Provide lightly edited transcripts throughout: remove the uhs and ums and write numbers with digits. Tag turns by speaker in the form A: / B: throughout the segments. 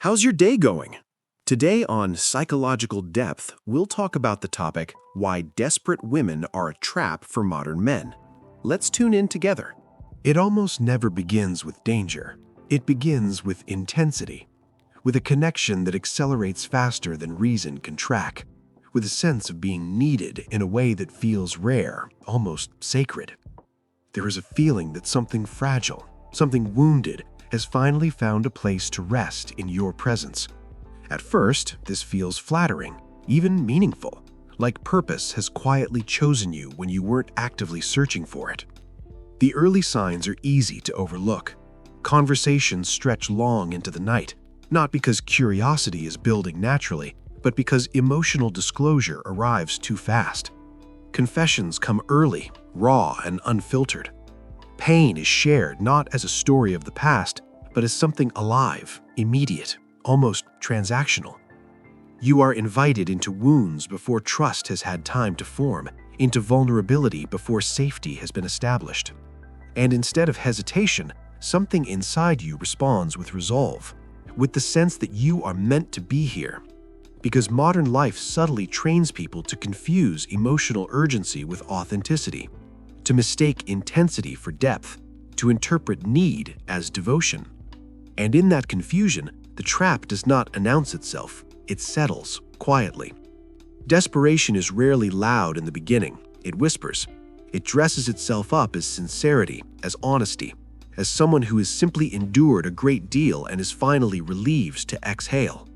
A: How's your day going? Today on Psychological Depth, we'll talk about the topic, why desperate women are a trap for modern men. Let's tune in together.
B: It almost never begins with danger. It begins with intensity, with a connection that accelerates faster than reason can track, with a sense of being needed in a way that feels rare, almost sacred. There is a feeling that something fragile, something wounded, has finally found a place to rest in your presence. At first, this feels flattering, even meaningful, like purpose has quietly chosen you when you weren't actively searching for it. The early signs are easy to overlook. Conversations stretch long into the night, not because curiosity is building naturally, but because emotional disclosure arrives too fast. Confessions come early, raw, and unfiltered. Pain is shared not as a story of the past, but as something alive, immediate, almost transactional. You are invited into wounds before trust has had time to form, into vulnerability before safety has been established. And instead of hesitation, something inside you responds with resolve, with the sense that you are meant to be here. Because modern life subtly trains people to confuse emotional urgency with authenticity, to mistake intensity for depth, to interpret need as devotion. And in that confusion, the trap does not announce itself, it settles quietly. Desperation is rarely loud in the beginning, it whispers. It dresses itself up as sincerity, as honesty, as someone who has simply endured a great deal and is finally relieved to exhale.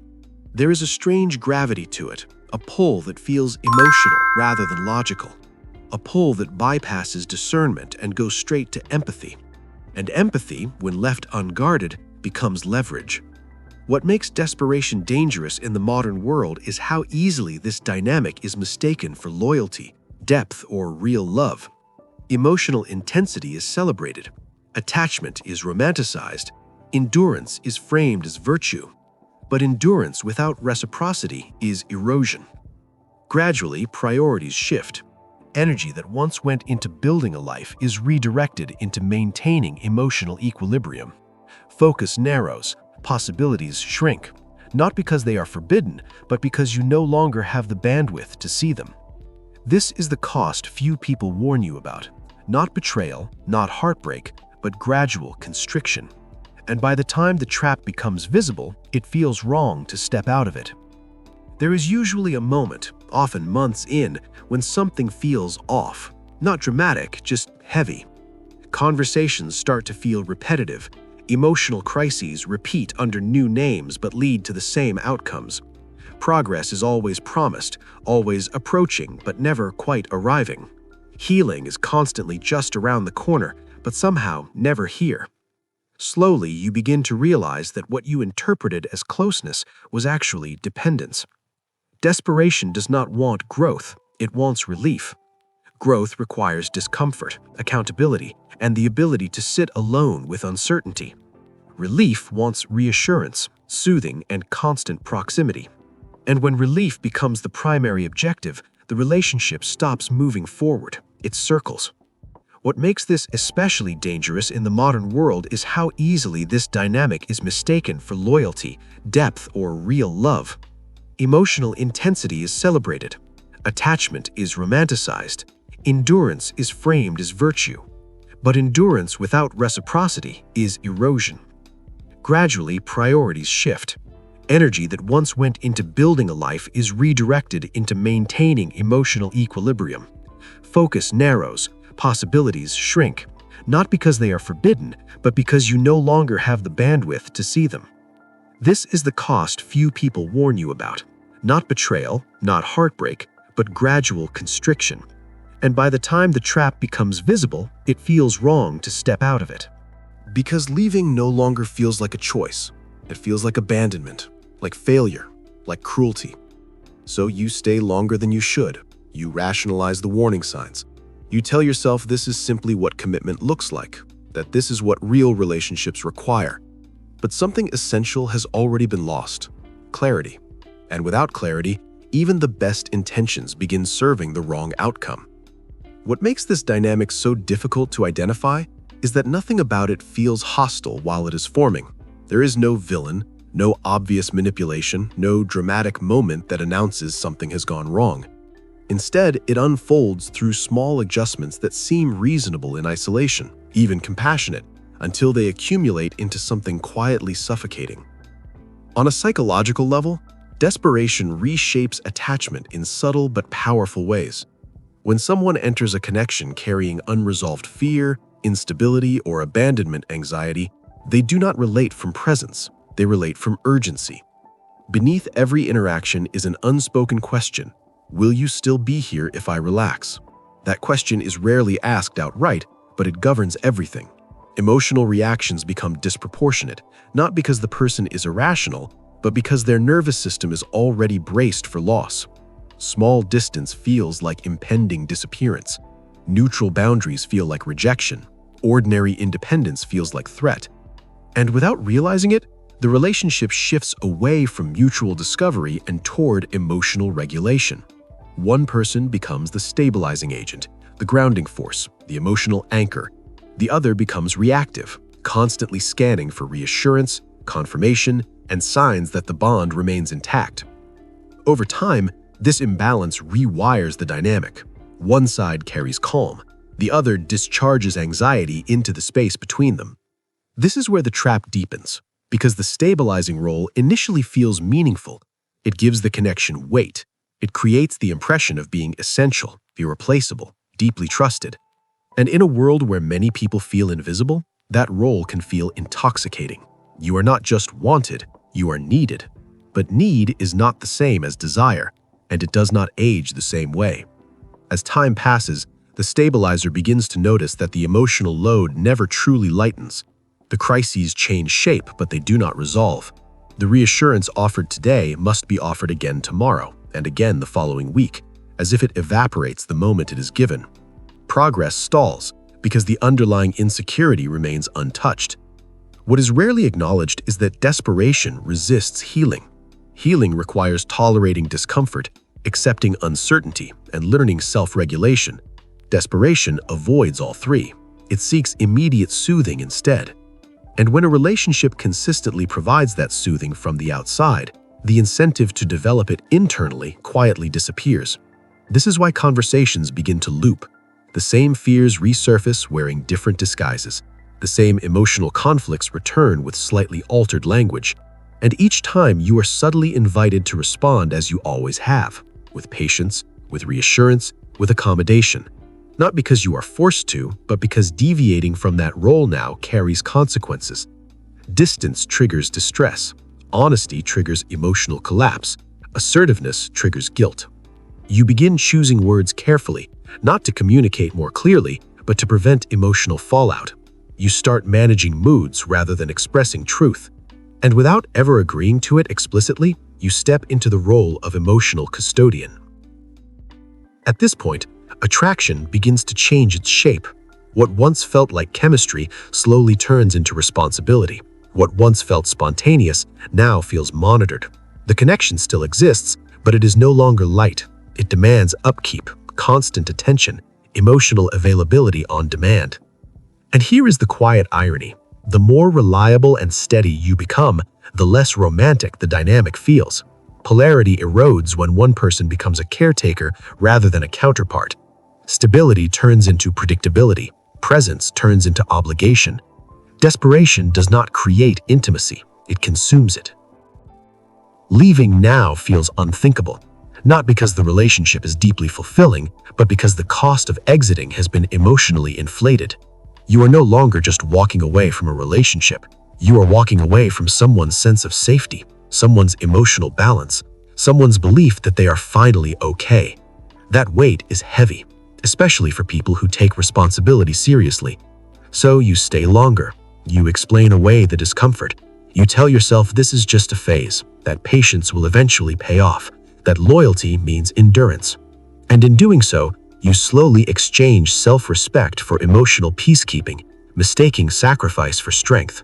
B: There is a strange gravity to it, a pull that feels emotional rather than logical, a pull that bypasses discernment and goes straight to empathy. And empathy, when left unguarded, becomes leverage. What makes desperation dangerous in the modern world is how easily this dynamic is mistaken for loyalty, depth, or real love. Emotional intensity is celebrated. Attachment is romanticized. Endurance is framed as virtue. But endurance without reciprocity is erosion. Gradually, priorities shift. Energy that once went into building a life is redirected into maintaining emotional equilibrium. Focus narrows, possibilities shrink, not because they are forbidden, but because you no longer have the bandwidth to see them. This is the cost few people warn you about. Not betrayal, not heartbreak, but gradual constriction. And by the time the trap becomes visible, it feels wrong to step out of it. There is usually a moment, often months in, when something feels off. Not dramatic, just heavy. Conversations start to feel repetitive. Emotional crises repeat under new names but lead to the same outcomes. Progress is always promised, always approaching but never quite arriving. Healing is constantly just around the corner, but somehow never here. Slowly, you begin to realize that what you interpreted as closeness was actually dependence. Desperation does not want growth, it wants relief. Growth requires discomfort, accountability, and the ability to sit alone with uncertainty. Relief wants reassurance, soothing, and constant proximity. And when relief becomes the primary objective, the relationship stops moving forward, it circles. What makes this especially dangerous in the modern world is how easily this dynamic is mistaken for loyalty, depth, or real love. Emotional intensity is celebrated. Attachment is romanticized. Endurance is framed as virtue. But endurance without reciprocity is erosion. Gradually, priorities shift. Energy that once went into building a life is redirected into maintaining emotional equilibrium. Focus narrows, possibilities shrink, not because they are forbidden, but because you no longer have the bandwidth to see them. This is the cost few people warn you about. Not betrayal, not heartbreak, but gradual constriction. And by the time the trap becomes visible, it feels wrong to step out of it.
A: Because leaving no longer feels like a choice. It feels like abandonment, like failure, like cruelty. So you stay longer than you should. You rationalize the warning signs. You tell yourself this is simply what commitment looks like, that this is what real relationships require. But something essential has already been lost: clarity. And without clarity, even the best intentions begin serving the wrong outcome. What makes this dynamic so difficult to identify is that nothing about it feels hostile while it is forming. There is no villain, No obvious manipulation, no dramatic moment that announces something has gone wrong. Instead, it unfolds through small adjustments that seem reasonable in isolation, even compassionate, until they accumulate into something quietly suffocating. On a psychological level, desperation reshapes attachment in subtle but powerful ways. When someone enters a connection carrying unresolved fear, instability, or abandonment anxiety, they do not relate from presence, they relate from urgency. Beneath every interaction is an unspoken question: will you still be here if I relax? That question is rarely asked outright, but it governs everything. Emotional reactions become disproportionate, not because the person is irrational, but because their nervous system is already braced for loss. Small distance feels like impending disappearance. Neutral boundaries feel like rejection. Ordinary independence feels like threat. And without realizing it, the relationship shifts away from mutual discovery and toward emotional regulation. One person becomes the stabilizing agent, the grounding force, the emotional anchor. The other becomes reactive, constantly scanning for reassurance, confirmation, and signs that the bond remains intact. Over time, this imbalance rewires the dynamic. One side carries calm, the other discharges anxiety into the space between them. This is where the trap deepens, because the stabilizing role initially feels meaningful. It gives the connection weight. It creates the impression of being essential, irreplaceable, deeply trusted. And in a world where many people feel invisible, that role can feel intoxicating. You are not just wanted, you are needed. But need is not the same as desire, and it does not age the same way. As time passes, the stabilizer begins to notice that the emotional load never truly lightens. The crises change shape, but they do not resolve. The reassurance offered today must be offered again tomorrow, and again the following week, as if it evaporates the moment it is given. Progress stalls because the underlying insecurity remains untouched. What is rarely acknowledged is that desperation resists healing. Healing requires tolerating discomfort, accepting uncertainty, and learning self-regulation. Desperation avoids all three. It seeks immediate soothing instead. And when a relationship consistently provides that soothing from the outside, the incentive to develop it internally quietly disappears. This is why conversations begin to loop. The same fears resurface wearing different disguises. The same emotional conflicts return with slightly altered language. And each time you are subtly invited to respond as you always have, with patience, with reassurance, with accommodation. Not because you are forced to, but because deviating from that role now carries consequences. Distance triggers distress. Honesty triggers emotional collapse. Assertiveness triggers guilt. You begin choosing words carefully, not to communicate more clearly, but to prevent emotional fallout. You start managing moods rather than expressing truth. And without ever agreeing to it explicitly, you step into the role of emotional custodian. At this point, attraction begins to change its shape. What once felt like chemistry slowly turns into responsibility. What once felt spontaneous now feels monitored. The connection still exists, but it is no longer light. It demands upkeep, constant attention, emotional availability on demand. And here is the quiet irony. The more reliable and steady you become, the less romantic the dynamic feels. Polarity erodes when one person becomes a caretaker rather than a counterpart. Stability turns into predictability. Presence turns into obligation. Desperation does not create intimacy, it consumes it. Leaving now feels unthinkable, not because the relationship is deeply fulfilling, but because the cost of exiting has been emotionally inflated. You are no longer just walking away from a relationship. You are walking away from someone's sense of safety, someone's emotional balance, someone's belief that they are finally okay. That weight is heavy, especially for people who take responsibility seriously. So you stay longer. You explain away the discomfort. You tell yourself this is just a phase, that patience will eventually pay off, that loyalty means endurance. And in doing so, you slowly exchange self-respect for emotional peacekeeping, mistaking sacrifice for strength.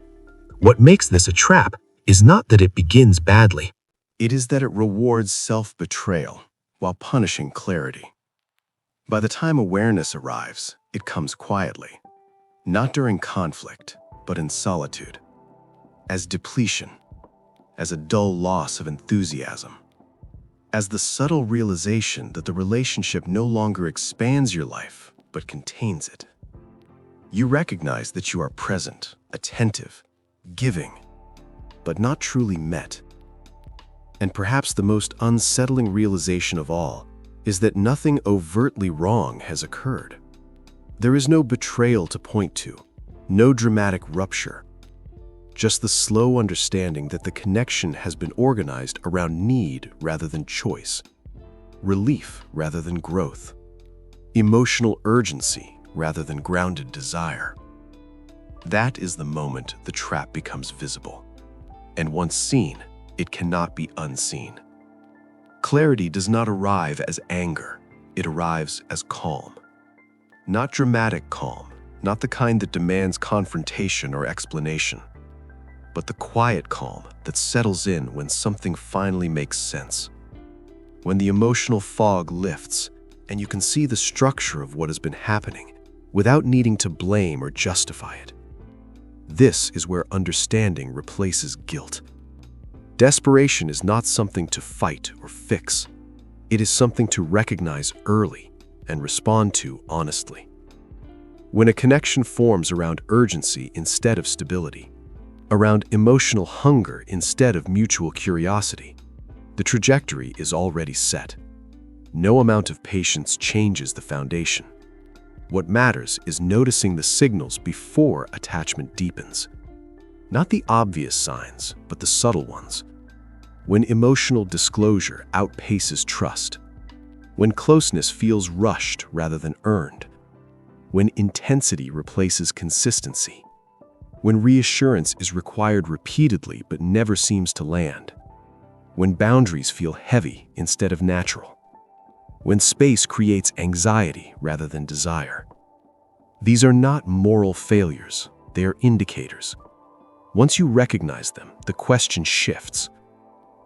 A: What makes this a trap is not that it begins badly.
B: It is that it rewards self-betrayal while punishing clarity. By the time awareness arrives, it comes quietly, not during conflict, but in solitude, as depletion,
A: as a dull loss of enthusiasm, as the subtle realization that the relationship no longer expands your life, but contains it. You recognize that you are present, attentive, giving, but not truly met. And perhaps the most unsettling realization of all is that nothing overtly wrong has occurred. There is no betrayal to point to, no dramatic rupture, just the slow understanding that the connection has been organized around need rather than choice, relief rather than growth, emotional urgency rather than grounded desire. That is the moment the trap becomes visible. And once seen, it cannot be unseen. Clarity does not arrive as anger, it arrives as calm. Not dramatic calm, not the kind that demands confrontation or explanation, but the quiet calm that settles in when something finally makes sense. When the emotional fog lifts and you can see the structure of what has been happening without needing to blame or justify it. This is where understanding replaces guilt. Desperation is not something to fight or fix. It is something to recognize early and respond to honestly. When a connection forms around urgency instead of stability, around emotional hunger instead of mutual curiosity, the trajectory is already set. No amount of patience changes the foundation. What matters is noticing the signals before attachment deepens. Not the obvious signs, but the subtle ones. When emotional disclosure outpaces trust. When closeness feels rushed rather than earned. When intensity replaces consistency. When reassurance is required repeatedly but never seems to land. When boundaries feel heavy instead of natural. When space creates anxiety rather than desire. These are not moral failures, they are indicators. Once you recognize them, the question shifts.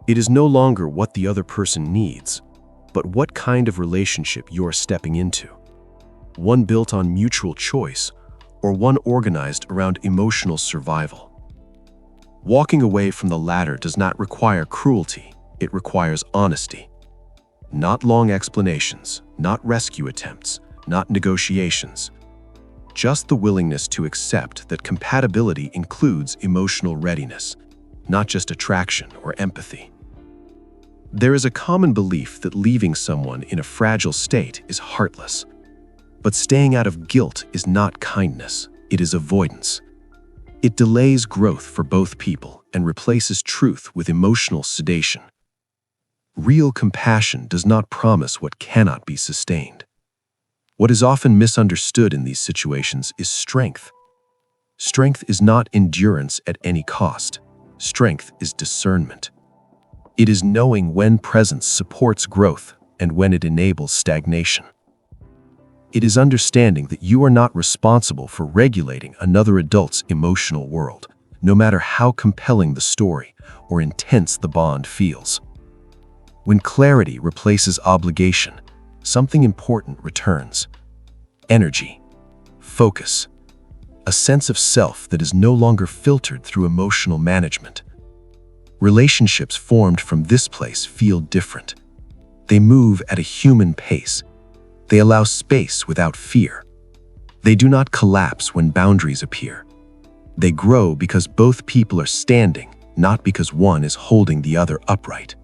A: It is no longer what the other person needs, but what kind of relationship you're stepping into. One built on mutual choice, or one organized around emotional survival. Walking away from the latter does not require cruelty, it requires honesty. Not long explanations, not rescue attempts, not negotiations. Just the willingness to accept that compatibility includes emotional readiness, not just attraction or empathy. There is a common belief that leaving someone in a fragile state is heartless. But staying out of guilt is not kindness, it is avoidance. It delays growth for both people and replaces truth with emotional sedation. Real compassion does not promise what cannot be sustained. What is often misunderstood in these situations is strength. Strength is not endurance at any cost. Strength is discernment. It is knowing when presence supports growth and when it enables stagnation. It is understanding that you are not responsible for regulating another adult's emotional world, no matter how compelling the story or intense the bond feels. When clarity replaces obligation, something important returns. Energy, focus, a sense of self that is no longer filtered through emotional management. Relationships formed from this place feel different. They move at a human pace. They allow space without fear. They do not collapse when boundaries appear. They grow because both people are standing, not because one is holding the other upright.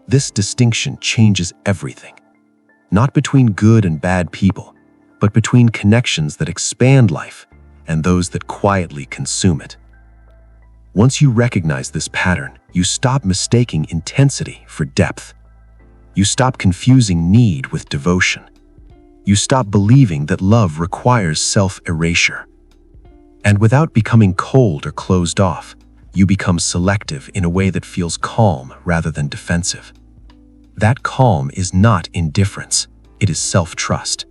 A: This distinction changes everything. Not between good and bad people, but between connections that expand life and those that quietly consume it. Once you recognize this pattern, you stop mistaking intensity for depth. You stop confusing need with devotion. You stop believing that love requires self-erasure. And without becoming cold or closed off, you become selective in a way that feels calm rather than defensive. That calm is not indifference, it is self-trust.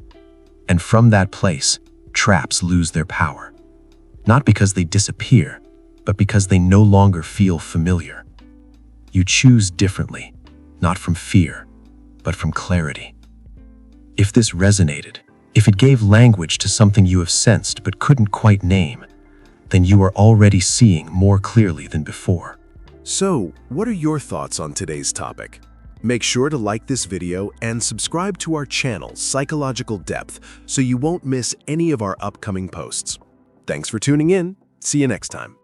A: And from that place, traps lose their power. Not because they disappear, but because they no longer feel familiar. You choose differently, not from fear, but from clarity. If this resonated, if it gave language to something you have sensed but couldn't quite name, then you are already seeing more clearly than before. So, what are your thoughts on today's topic? Make sure to like this video and subscribe to our channel, Psychological Depth, so you won't miss any of our upcoming posts. Thanks for tuning in. See you next time.